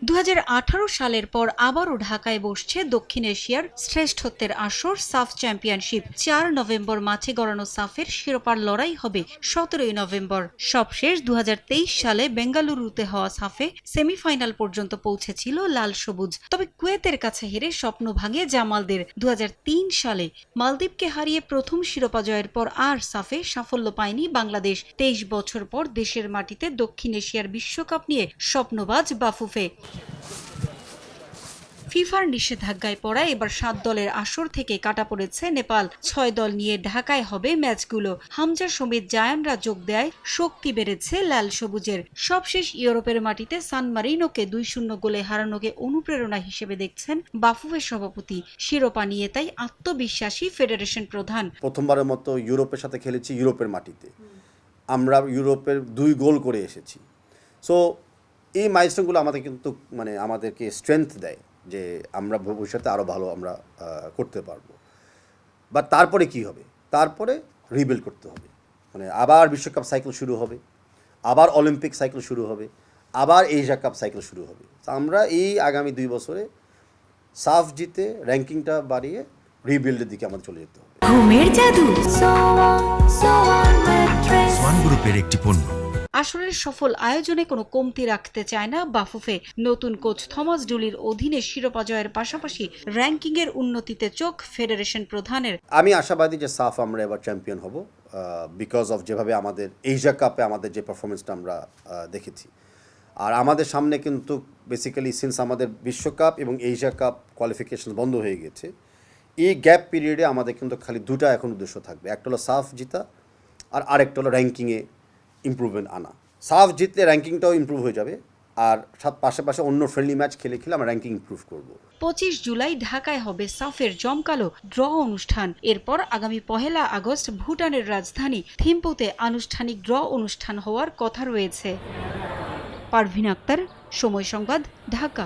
2018 সালের পর আবারও ঢাকায় বসছে দক্ষিণ এশিয়ার শ্রেষ্ঠত্বের আসর সাফ চ্যাম্পিয়নশিপ। 4 নভেম্বর মাঠে গড়ানো সাফের শিরোপার লড়াই হবে 17 নভেম্বর। সবশেষ 2023 সালে বেঙ্গালুরুতে হওয়া সাফে সেমিফাইনাল পর্যন্ত পৌঁছেছিল লাল সবুজ। তবে কুয়েতের কাছে হেরে স্বপ্ন ভাঙে জামালদের। 2003 সালে মালদ্বীপকে হারিয়ে প্রথম শিরোপা জয়ের পর আর সাফে সাফল্য পায়নি বাংলাদেশ। 23 বছর পর দেশের মাটিতে দক্ষিণ এশিয়ার বিশ্বকাপ নিয়ে স্বপ্নবাজ বাফুফে। ফিফার নিষেধাজ্ঞায় পড়া এবার 7 দলের আসর থেকে কাটা পড়েছে নেপাল। 6 দল নিয়ে ঢাকায় হবে ম্যাচগুলো। হামজা সমেত জায়ানরা যোগ দেয়, শক্তি বেড়েছে লাল সবুজের। সবশেষ ইউরোপের মাটিতে সান মারিনোকে 2-0 গোলে হারানোকে অনুপ্রেরণা হিসেবে দেখছেন বাফুফের সভাপতি। শিরোপা নিয়ে তাই আত্মবিশ্বাসী ফেডারেশন প্রধান। প্রথমবারের মতো ইউরোপের সাথে খেলেছি, ইউরোপের মাটিতে আমরা ইউরোপের 2 গোল করে এসেছি। সো এই মাইলস্টোনগুলো আমাদের কিন্তু আমাদেরকে স্ট্রেংথ দেয় যে আমরা ভবিষ্যতে আরও ভালো আমরা করতে পারবো। বাট তারপরে কি হবে? তারপরে রিবিল্ড করতে হবে। আবার বিশ্বকাপ সাইকেল শুরু হবে, আবার অলিম্পিক সাইকেল শুরু হবে, আবার এশিয়া কাপ সাইকেল শুরু হবে। আমরা এই আগামী 2 বছরে সাফ জিতে র্যাঙ্কিংটা বাড়িয়ে রিবিল্ডের দিকে আমাদের চলে যেতে হবে। ঘুমের জাদু সোয়ান গ্রুপের একটি পণ্য। আসরের সফল আয়োজনে কোনো কমতি রাখতে চায় না বাফুফে। নতুন কোচ থমাস ডুলির অধীনে শিরোপা জয়ের পাশাপাশি র্যাঙ্কিংয়ের উন্নতিতে চোখ ফেডারেশন প্রধানের। আমি আশাবাদী যে সাফ আমরা এবার চ্যাম্পিয়ন হব, বিকজ অফ যেভাবে আমাদের এশিয়া কাপে আমাদের যে পারফরমেন্সটা আমরা দেখেছি। আর আমাদের সামনে কিন্তু বেসিক্যালি সিন্স আমাদের বিশ্বকাপ এবং এশিয়া কাপ কোয়ালিফিকেশন বন্ধ হয়ে গেছে, এই গ্যাপ পিরিয়ডে আমাদের কিন্তু খালি 2টা এখন উদ্দেশ্য থাকবে। একটা হলো সাফ জিতা, আর আরেকটা হলো র্যাঙ্কিংয়ে ইমপ্রুভমেন্ট আনা। সাফ জিতলে র্যাঙ্কিংটাও ইমপ্রুভ হয়ে যাবে, আর পাশাপাশি অন্য ফ্রেন্ডলি ম্যাচ খেলে আমরা র্যাঙ্কিং ইমপ্রুভ করব। 25 জুলাই ঢাকায় হবে সাফের জমকালো ড্র অনুষ্ঠান। এরপর আগামী 1 আগস্ট ভুটানের রাজধানী থিম্পুতে আনুষ্ঠানিক ড্র অনুষ্ঠান হওয়ার কথা রয়েছে। পারভিন আক্তার, সময় সংবাদ, ঢাকা।